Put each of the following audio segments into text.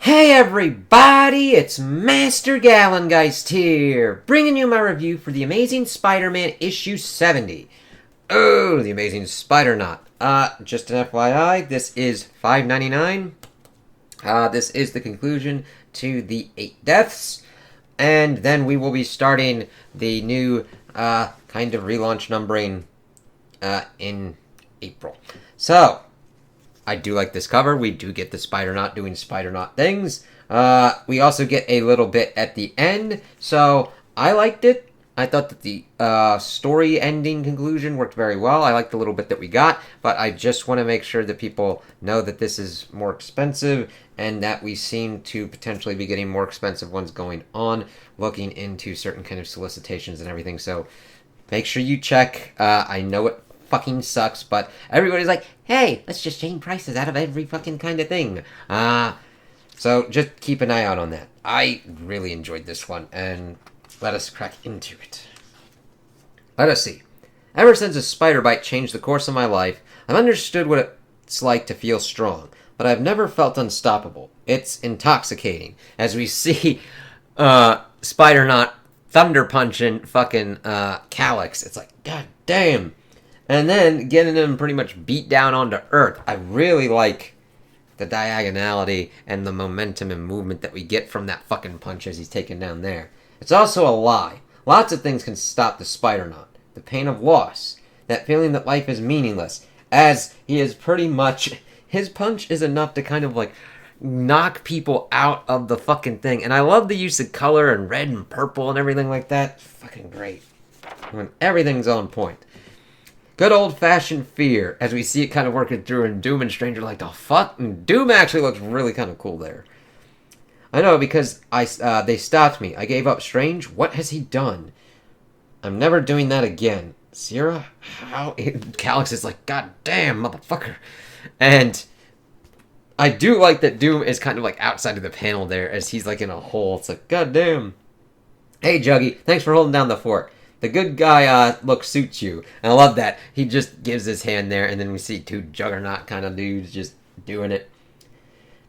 Hey everybody, it's Master Gallengeist here, bringing you my review for The Amazing Spider-Man issue 70. Oh, The Amazing Spider-Knot. Just an FYI, this is $5.99. This is the conclusion to the 8 deaths, and then we will be starting the new, kind of relaunch numbering, in April. So, I do like this cover. We do get the Spider-Knot doing Spider-Knot things. We also get a little bit at the end, so I liked it. I thought that the story ending conclusion worked very well. I liked the little bit that we got, but I just want to make sure that people know that this is more expensive and that we seem to potentially be getting more expensive ones going on, looking into certain kind of solicitations and everything. So make sure you check. I know it fucking sucks, but everybody's like, hey, let's just change prices out of every fucking kind of thing. So just keep an eye out on that. I really enjoyed this one, and let us crack into it. Let us see. Ever since a spider bite changed the course of my life, I've understood what it's like to feel strong, but I've never felt unstoppable. It's intoxicating. As we see Spider-Knot thunder punching fucking Calyx. It's like, god damn. And then getting him pretty much beat down onto Earth. I really like the diagonality and the momentum and movement that we get from that fucking punch as he's taken down there. It's also a lie. Lots of things can stop the Spider-Knot. The pain of loss. That feeling that life is meaningless. As he is pretty much... His punch is enough to kind of like knock people out of the fucking thing. And I love the use of color and red and purple and everything like that. Fucking great. When everything's on point. Good old-fashioned fear, as we see it kind of working through, and Doom and Strange are like, the fuck? And Doom actually looks really kind of cool there. I know, because they stopped me. I gave up. Strange? What has he done? I'm never doing that again. Sierra? How? Calyx is like, god damn, motherfucker. And I do like that Doom is kind of like outside of the panel there, as he's like in a hole. It's like, god damn. Hey, Juggy, thanks for holding down the fort. The good guy look suits you. And I love that. He just gives his hand there, and then we see two Juggernaut kind of dudes just doing it.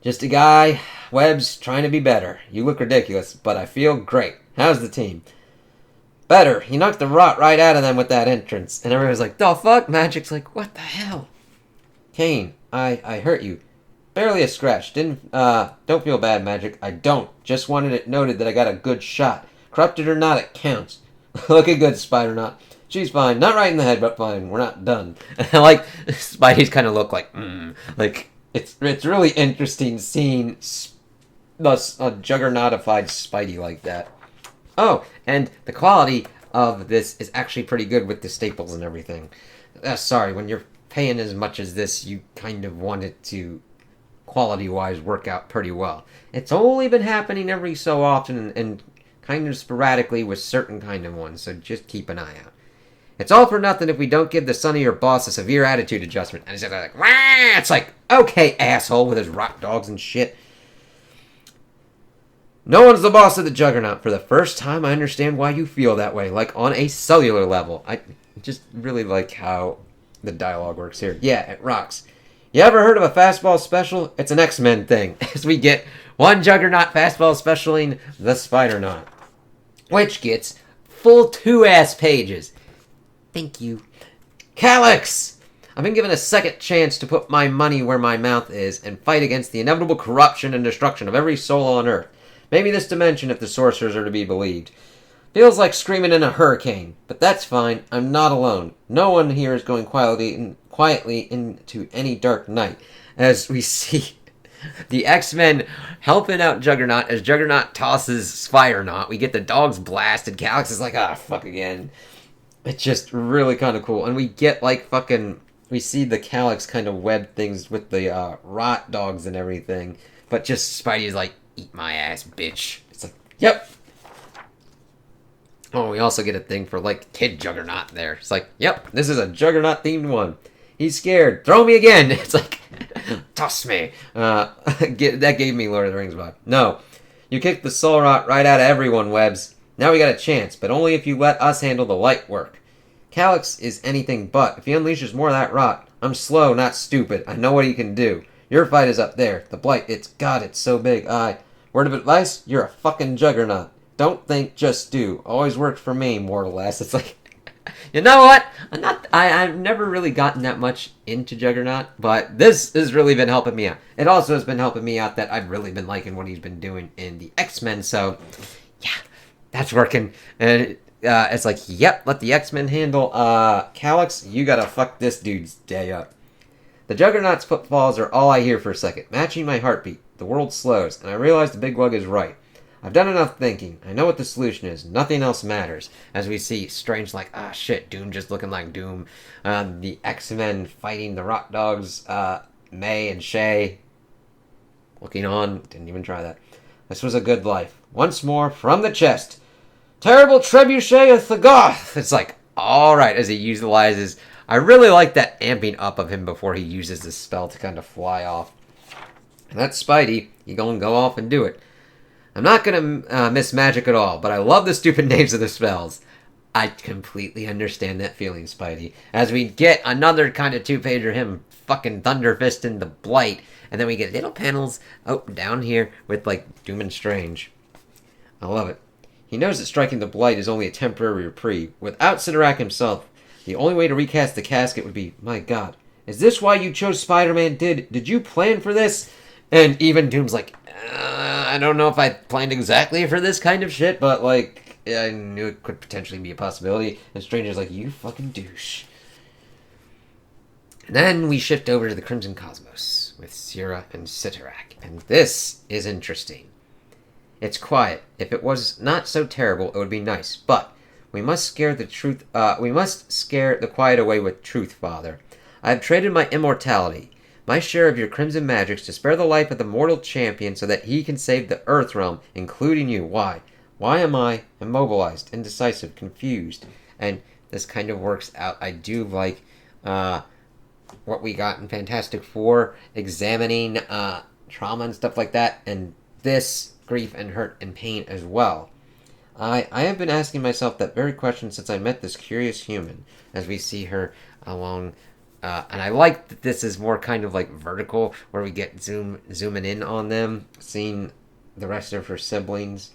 Just a guy. Webb's trying to be better. You look ridiculous, but I feel great. How's the team? Better. He knocked the rot right out of them with that entrance. And everyone's like, the fuck? Magic's like, what the hell? Kane, I hurt you. Barely a scratch. Don't feel bad, Magic. I don't. Just wanted it noted that I got a good shot. Corrupted or not, it counts. Looking good, Spider-Knot. She's fine. Not right in the head, but fine. We're not done. And I like Spidey's kind of look like, Like, it's really interesting seeing a Juggernautified Spidey like that. Oh, and the quality of this is actually pretty good with the staples and everything. Sorry, when you're paying as much as this, you kind of want it to, quality-wise, work out pretty well. It's only been happening every so often, and kind of sporadically with certain kind of ones, so just keep an eye out. It's all for nothing if we don't give the son of your boss a severe attitude adjustment. And he's like, wah! It's like, okay, asshole, with his rock dogs and shit. No one's the boss of the Juggernaut. For the first time, I understand why you feel that way, like on a cellular level. I just really like how the dialogue works here. Yeah, it rocks. You ever heard of a fastball special? It's an X-Men thing, as we get one Juggernaut fastball specialing the Spider-Knot, which gets full 2-ass pages. Thank you. Calyx! I've been given a second chance to put my money where my mouth is and fight against the inevitable corruption and destruction of every soul on Earth. Maybe this dimension, if the sorcerers are to be believed. Feels like screaming in a hurricane, but that's fine. I'm not alone. No one here is going quietly into any dark night. As we see the X-Men helping out Juggernaut as Juggernaut tosses Spider-Knot. We get the dogs blasted. Calyx is like, fuck again. It's just really kind of cool. And we get like fucking, we see the Calyx kind of web things with the rot dogs and everything. But just Spidey's like, eat my ass, bitch. It's like, yep. Oh, we also get a thing for like Kid Juggernaut there. It's like, yep, this is a Juggernaut themed one. He's scared. Throw me again. It's like, toss me. That gave me Lord of the Rings vibe. No. You kicked the soul rot right out of everyone, Webbs. Now we got a chance, but only if you let us handle the light work. Calyx is anything but. If he unleashes more of that rot, I'm slow, not stupid. I know what he can do. Your fight is up there. The Blight, it's so big. Word of advice, you're a fucking juggernaut. Don't think, just do. Always worked for me, more or less. It's like, you know what? I've never really gotten that much into Juggernaut, but this has really been helping me out. It also has been helping me out that I've really been liking what he's been doing in the X-Men, so, yeah, that's working. And it's like, yep, let the X-Men handle. Calyx, you gotta fuck this dude's day up. The Juggernaut's footfalls are all I hear for a second, matching my heartbeat. The world slows, and I realize the big lug is right. I've done enough thinking. I know what the solution is. Nothing else matters. As we see Strange like, shit, Doom just looking like Doom. The X-Men fighting the Rock Dogs. May and Shay looking on. Didn't even try that. This was a good life. Once more, from the chest. Terrible trebuchet of the Goth. It's like, alright, as he utilizes. I really like that amping up of him before he uses this spell to kind of fly off. And that's Spidey. He gonna go off and do it. I'm not going to miss magic at all, but I love the stupid names of the spells. I completely understand that feeling, Spidey. As we get another kind of two-pager, him fucking thunderfisting the Blight, and then we get little panels down here with, like, Doom and Strange. I love it. He knows that striking the Blight is only a temporary reprieve. Without Sidorak himself, the only way to recast the casket would be, my god, is this why you chose Spider-Man? Did you plan for this? And even Doom's like, I don't know if I planned exactly for this kind of shit, but, like, I knew it could potentially be a possibility. And Stranger's like, you fucking douche. And then we shift over to the Crimson Cosmos with Sierra and Sidorak. And this is interesting. It's quiet. If it was not so terrible, it would be nice. But we must scare the truth. We must scare the quiet away with truth, Father. I have traded my immortality, my share of your crimson magics, to spare the life of the mortal champion so that he can save the Earth realm, including you. Why? Why am I immobilized, indecisive, confused? And this kind of works out. I do like what we got in Fantastic Four, examining trauma and stuff like that, and this grief and hurt and pain as well. I have been asking myself that very question since I met this curious human, as we see her along. And I like that this is more kind of like vertical, where we get zooming in on them, seeing the rest of her siblings.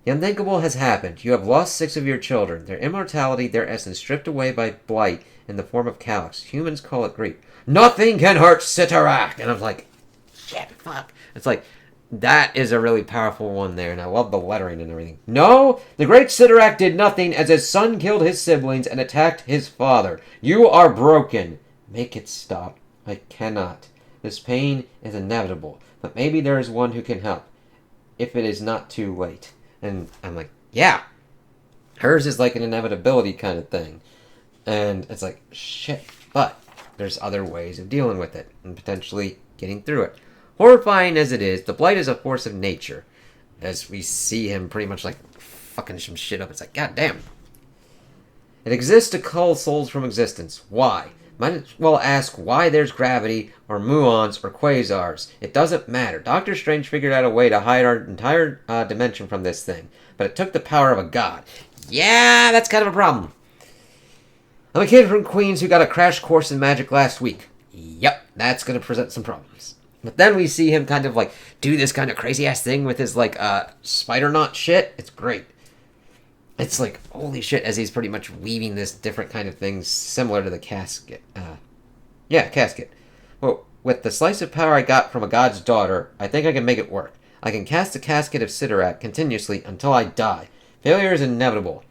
The unthinkable has happened. You have lost 6 of your children, their immortality, their essence stripped away by Blight in the form of Calyx. Humans call it grief. Nothing can hurt Sidorak! And I'm like, shit, fuck. It's like, that is a really powerful one there, and I love the lettering and everything. No, the great Sidorak did nothing as his son killed his siblings and attacked his father. You are broken. Make it stop. I cannot. This pain is inevitable, but maybe there is one who can help, if it is not too late. And I'm like, yeah. Hers is like an inevitability kind of thing. And it's like, shit. But there's other ways of dealing with it and potentially getting through it. Horrifying as it is, the Blight is a force of nature. As we see him pretty much like fucking some shit up. It's like, god damn. It exists to cull souls from existence. Why? Might as well ask why there's gravity, or muons, or quasars. It doesn't matter. Doctor Strange figured out a way to hide our entire dimension from this thing. But it took the power of a god. Yeah, that's kind of a problem. I'm a kid from Queens who got a crash course in magic last week. Yep, that's going to present some problems. But then we see him kind of like do this kind of crazy ass thing with his like spider knot shit. It's great. It's like, holy shit, as he's pretty much weaving this different kind of things similar to the casket. Casket. Well, with the slice of power I got from a god's daughter, I think I can make it work. I can cast the casket of Sidorak continuously until I die. Failure is inevitable.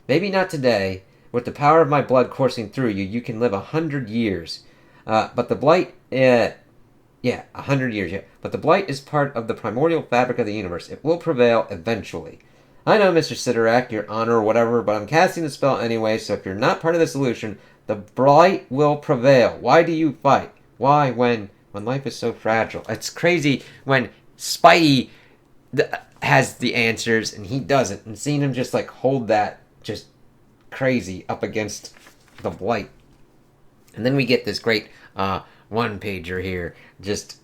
Maybe not today. With the power of my blood coursing through you, you can live 100 years. But the Blight... 100 years, yeah. But the Blight is part of the primordial fabric of the universe. It will prevail eventually. I know, Mr. Sidorak, your honor or whatever, but I'm casting the spell anyway, so if you're not part of the solution, the Blight will prevail. Why do you fight? Why when life is so fragile? It's crazy when Spidey has the answers and he doesn't. And seeing him just like hold that just crazy up against the Blight. And then we get this great one-pager here. Just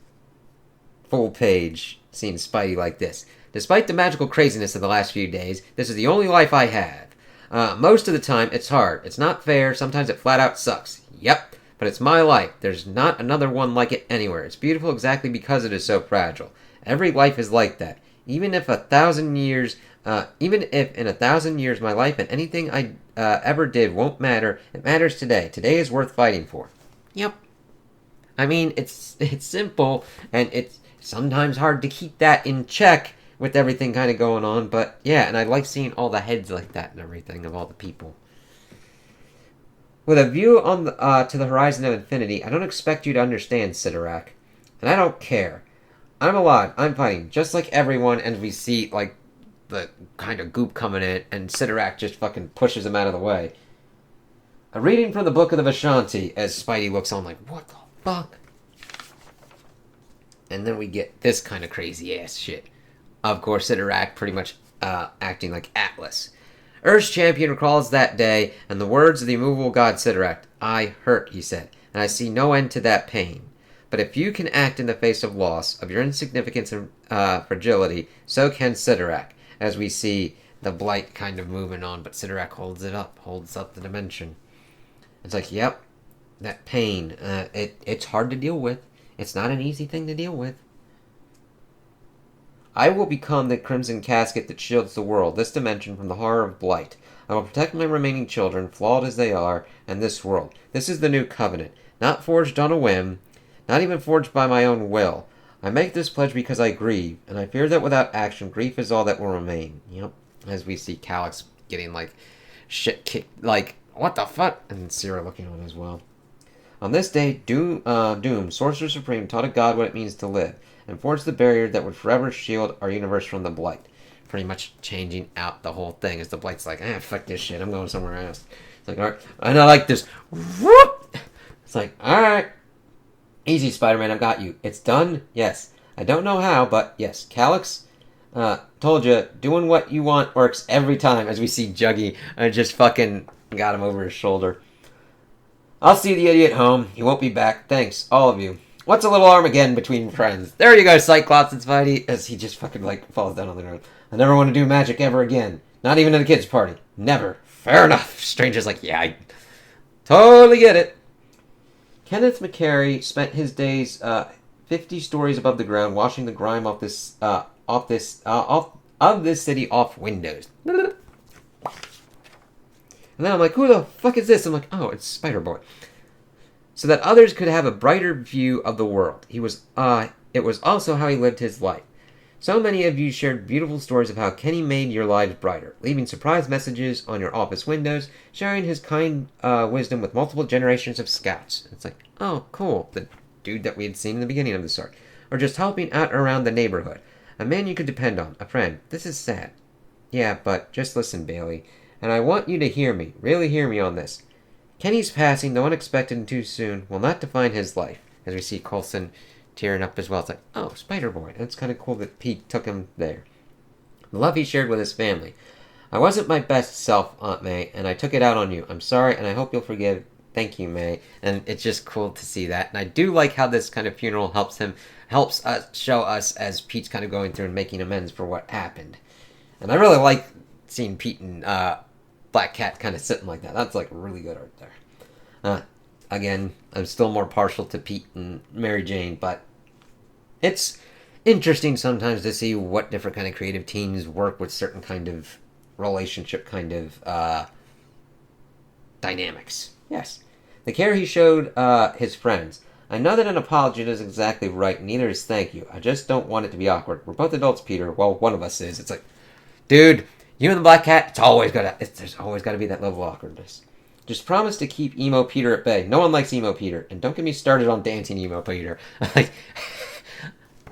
full page seeing Spidey like this. Despite the magical craziness of the last few days, this is the only life I have. Most of the time, it's hard. It's not fair. Sometimes it flat out sucks. Yep. but it's my life. There's not another one like it anywhere. It's beautiful exactly because it is so fragile. Every life is like that. Even if in 1,000 years my life and anything I ever did won't matter, it matters today. Today is worth fighting for. Yep. I mean, it's simple, and it's sometimes hard to keep that in check with everything kind of going on, but yeah, and I like seeing all the heads like that and everything of all the people. With a view on to the horizon of infinity, I don't expect you to understand, Sidorak. And I don't care. I'm alive, I'm fighting, just like everyone, and we see, like, the kind of goop coming in, and Sidorak just fucking pushes him out of the way. A reading from the Book of the Vishanti, as Spidey looks on like, what the fuck? And then we get this kind of crazy-ass shit. Of course, Sidorak pretty much acting like Atlas. Earth's champion recalls that day, and the words of the immovable god Sidorak. I hurt, he said, and I see no end to that pain. But if you can act in the face of loss, of your insignificance and fragility, so can Sidorak, as we see the blight kind of moving on, but Sidorak holds up the dimension. It's like, yep, that pain, it's hard to deal with. It's not an easy thing to deal with. I will become the crimson casket that shields the world, this dimension, from the horror of blight. I will protect my remaining children, flawed as they are, and this world. This is the new covenant, not forged on a whim, not even forged by my own will. I make this pledge because I grieve, and I fear that without action, grief is all that will remain. Yep, as we see Calyx getting, like, shit kicked, like, what the fuck? And Sierra looking on as well. On this day, Doom, Sorcerer Supreme, taught a god what it means to live, and forged the barrier that would forever shield our universe from the blight. Pretty much changing out the whole thing, as the blight's like, fuck this shit, I'm going somewhere else. It's like, alright, and I like this, whoop! It's like, alright, easy Spider-Man, I've got you. It's done, yes. I don't know how, but yes, Calyx, told you, doing what you want works every time, as we see Juggy, just fucking got him over his shoulder. I'll see the idiot home. He won't be back. Thanks, all of you. What's a little Armageddon between friends? There you go, Cyclops and Spidey, as he just fucking, like, falls down on the ground. I never want to do magic ever again. Not even at a kid's party. Never. Fair enough. Stranger's like, yeah, I totally get it. Kenneth McCary spent his days 50 stories above the ground, washing the grime of this city off windows. And then I'm like, who the fuck is this? I'm like, oh, it's Spider-Boy. So that others could have a brighter view of the world. It was also how he lived his life. So many of you shared beautiful stories of how Kenny made your lives brighter, leaving surprise messages on your office windows, sharing his kind wisdom with multiple generations of scouts. It's like, oh, cool. The dude that we had seen in the beginning of the story. Or just helping out around the neighborhood. A man you could depend on. A friend. This is sad. Yeah, but just listen, Bailey. And I want you to hear me, really hear me on this. Kenny's passing, though unexpected and too soon, will not define his life. As we see Coulson tearing up as well. It's like, oh, Spider-Boy. It's kind of cool that Pete took him there. The love he shared with his family. I wasn't my best self, Aunt May, and I took it out on you. I'm sorry, and I hope you'll forgive. Thank you, May. And it's just cool to see that. And I do like how this kind of funeral helps us show us as Pete's kind of going through and making amends for what happened. And I really like seeing Pete and Black Cat kind of sitting like that. That's like really good art there. Again, I'm still more partial to Pete and Mary Jane, but it's interesting sometimes to see what different kind of creative teams work with certain kind of relationship kind of dynamics. Yes. The care he showed his friends. I know that an apology isn't exactly right, neither is thank you. I just don't want it to be awkward. We're both adults, Peter. Well, one of us is. It's like, dude, you and the Black Cat, there's always got to be that level of awkwardness. Just promise to keep Emo Peter at bay. No one likes Emo Peter. And don't get me started on dancing Emo Peter. Like,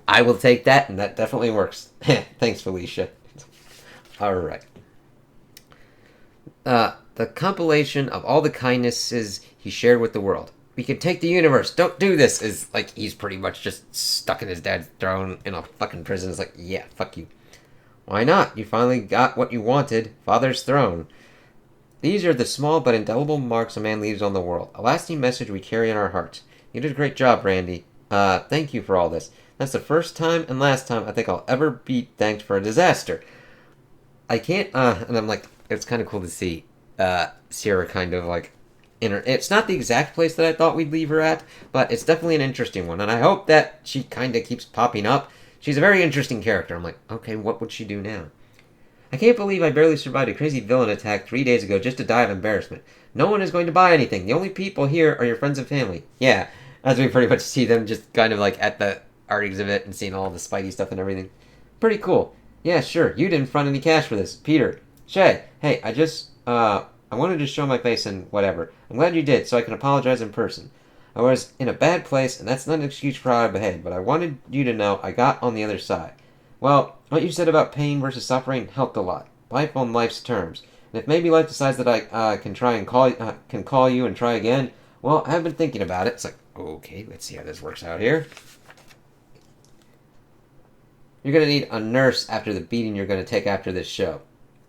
I will take that, and that definitely works. Thanks, Felicia. Alright. The compilation of all the kindnesses he shared with the world. We can take the universe. Don't do this. Is like, he's pretty much just stuck in his dad's throne in a fucking prison. It's like, yeah, fuck you. Why not? You finally got what you wanted. Father's throne. These are the small but indelible marks a man leaves on the world. A lasting message we carry in our hearts. You did a great job, Randy. Thank you for all this. That's the first time and last time I think I'll ever be thanked for a disaster. I can't, and I'm like, it's kind of cool to see, Sierra kind of like It's not the exact place that I thought we'd leave her at, but it's definitely an interesting one, and I hope that she kind of keeps popping up. She's a very interesting character. I'm like, okay, what would she do now? I can't believe I barely survived a crazy villain attack 3 days ago just to die of embarrassment. No one is going to buy anything. The only people here are your friends and family. Yeah, as we pretty much see them just kind of like at the art exhibit and seeing all the Spidey stuff and everything. Pretty cool. Yeah, sure. You didn't front any cash for this. Peter. Shay. Hey, I wanted to show my face and whatever. I'm glad you did, so I can apologize in person. I was in a bad place, and that's not an excuse for how I behaved, but I wanted you to know I got on the other side. Well, what you said about pain versus suffering helped a lot. Life on life's terms. And if maybe life decides that I can call you and try again, well, I've been thinking about it. It's like, okay, let's see how this works out here. You're going to need a nurse after the beating you're going to take after this show.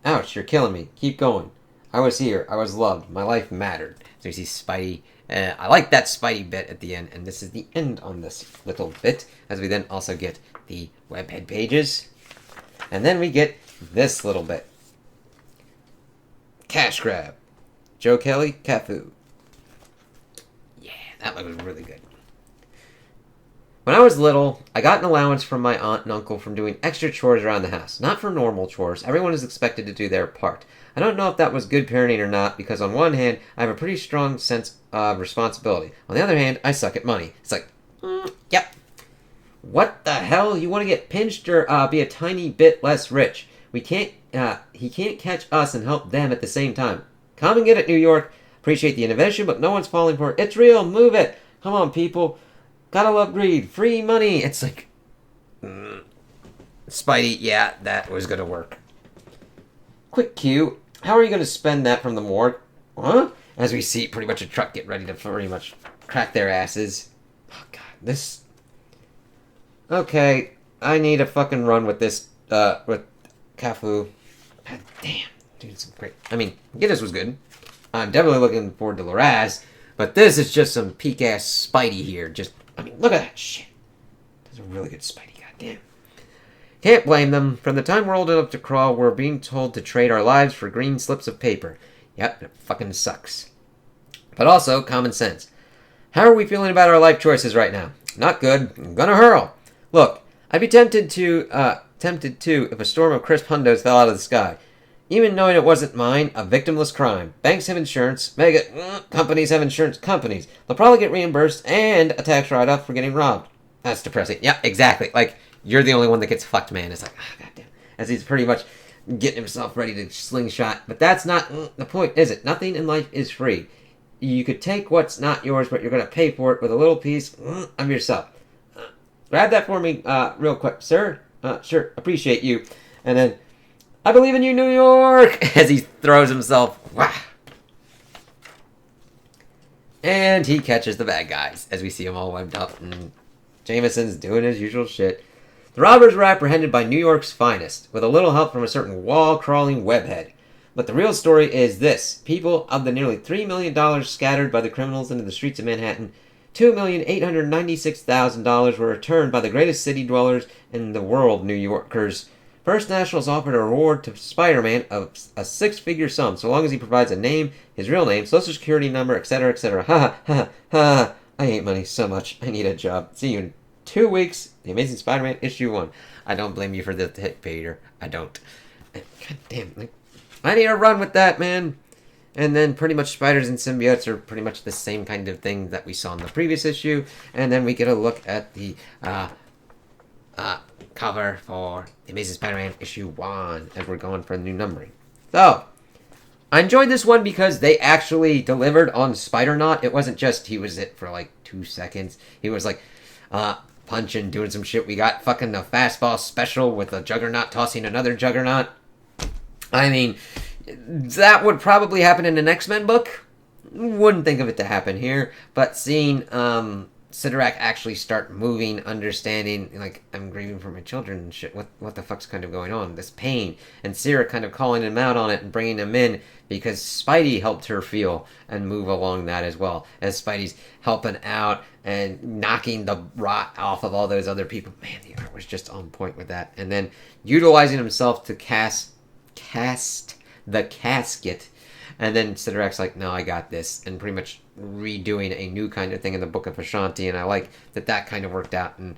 Ouch, you're killing me. Keep going. I was here. I was loved. My life mattered. So you see Spidey. I like that Spidey bit at the end, and this is the end on this little bit, as we then also get the webhead pages. And then we get this little bit. Cash grab. Joe Kelly, Cafu. Yeah, that one was really good. When I was little, I got an allowance from my aunt and uncle from doing extra chores around the house. Not for normal chores. Everyone is expected to do their part. I don't know if that was good parenting or not, because on one hand, I have a pretty strong sense of responsibility. On the other hand, I suck at money. It's like, yep. What the hell? You want to get pinched or be a tiny bit less rich? He can't catch us and help them at the same time. Come and get it, New York. Appreciate the innovation, but no one's falling for it. It's real. Move it. Come on, people. Gotta love greed. Free money. It's like, Spidey, yeah, that was gonna work. Quick cue. How are you gonna spend that from the morgue? Huh? As we see pretty much a truck get ready to pretty much crack their asses. Oh, God. This... Okay. I need a fucking run with this, with Cafu. God damn. Dude, it's great. I mean, Giddis was good. I'm definitely looking forward to Laraz. But this is just some peak-ass Spidey here. Just, I mean, look at that shit. That's a really good Spidey, goddamn. Can't blame them. From the time we're old enough to crawl, we're being told to trade our lives for green slips of paper. Yep, it fucking sucks. But also, common sense. How are we feeling about our life choices right now? Not good. I'm gonna hurl. Look, I'd be tempted to if a storm of crisp hundos fell out of the sky. Even knowing it wasn't mine, a victimless crime. Banks have insurance, companies have insurance companies. They'll probably get reimbursed and a tax write-off for getting robbed. That's depressing. Yeah, exactly. Like, you're the only one that gets fucked, man. It's like, goddamn. As he's pretty much getting himself ready to slingshot. But that's not the point, is it? Nothing in life is free. You could take what's not yours, but you're going to pay for it with a little piece of yourself. Grab that for me real quick. Sir? Sure. Appreciate you. And then, I believe in you, New York! As he throws himself. Wah. And he catches the bad guys as we see them all webbed up. And Jameson's doing his usual shit. The robbers were apprehended by New York's finest, with a little help from a certain wall-crawling webhead. But the real story is this. People, of the nearly $3 million scattered by the criminals into the streets of Manhattan, $2,896,000 were returned by the greatest city dwellers in the world, New Yorkers. First Nationals offered a reward to Spider-Man of a six-figure sum, so long as he provides a name, his real name, social security number, etc., etc. Ha ha ha ha. I hate money so much. I need a job. See you in 2 weeks. The Amazing Spider-Man issue 1. I don't blame you for the hit, Peter. I don't. God damn. I need a run with that, man. And then pretty much spiders and symbiotes are pretty much the same kind of thing that we saw in the previous issue. And then we get a look at the cover for The Amazing Spider-Man issue 1 as we're going for the new numbering. So, I enjoyed this one because they actually delivered on Spider-Knot. It wasn't just he was it for like 2 seconds. He was like punching, doing some shit. We got fucking a fastball special with a Juggernaut tossing another Juggernaut. I mean, that would probably happen in an X-Men book. Wouldn't think of it to happen here. But seeing Sidorak actually start moving, understanding, like, I'm grieving for my children and shit. What the fuck's kind of going on? This pain. And Sierra kind of calling him out on it and bringing him in because Spidey helped her feel and move along that as well. As Spidey's helping out and knocking the rot off of all those other people. Man, the art was just on point with that. And then utilizing himself to cast the casket And then Sidorac's like, no, I got this, and pretty much redoing a new kind of thing in the Book of Ashanti, and I like that kind of worked out. And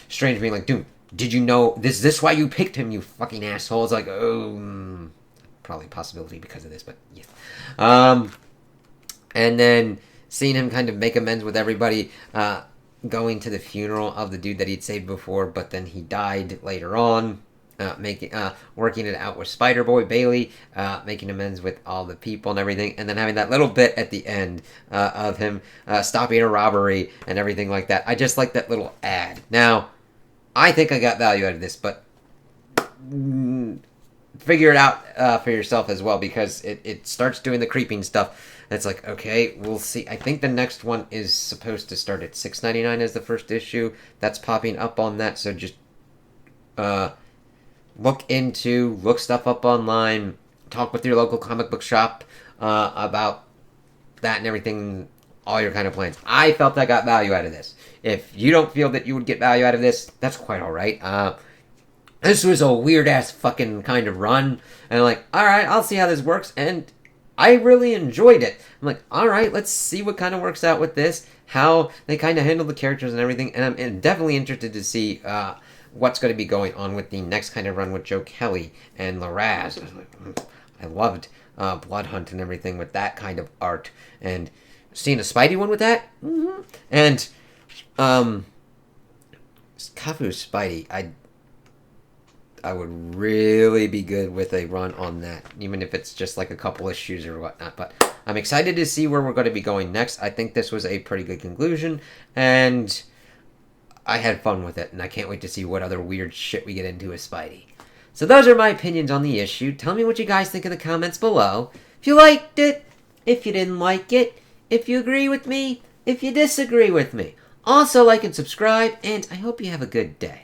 Strange being like, dude, did you know this why you picked him, you fucking asshole? It's like, oh, probably a possibility because of this, but yes. And then seeing him kind of make amends with everybody, going to the funeral of the dude that he'd saved before, but then he died later on. Working it out with Spider-Boy Bailey, making amends with all the people and everything, and then having that little bit at the end of him stopping a robbery and everything like that. I just like that little ad. Now, I think I got value out of this, but figure it out for yourself as well, because it starts doing the creeping stuff. It's like, okay, we'll see. I think the next one is supposed to start at $6.99 as the first issue. That's popping up on that, so just look stuff up online, talk with your local comic book shop about that and everything, all your kind of plans. I felt I got value out of this. If you don't feel that you would get value out of this, that's quite alright. This was a weird-ass fucking kind of run, and I'm like, alright, I'll see how this works, and I really enjoyed it. I'm like, alright, let's see what kind of works out with this, how they kind of handle the characters and everything, and I'm definitely interested to see what's going to be going on with the next kind of run with Joe Kelly and Laraz. I loved Blood Hunt and everything with that kind of art, and seeing a Spidey one with that, and Kafu's Spidey, I would really be good with a run on that, even if it's just like a couple issues or whatnot. But I'm excited to see where we're going to be going next. I think this was a pretty good conclusion, and I had fun with it, and I can't wait to see what other weird shit we get into with Spidey. So those are my opinions on the issue. Tell me what you guys think in the comments below. If you liked it, if you didn't like it, if you agree with me, if you disagree with me. Also, like and subscribe, and I hope you have a good day.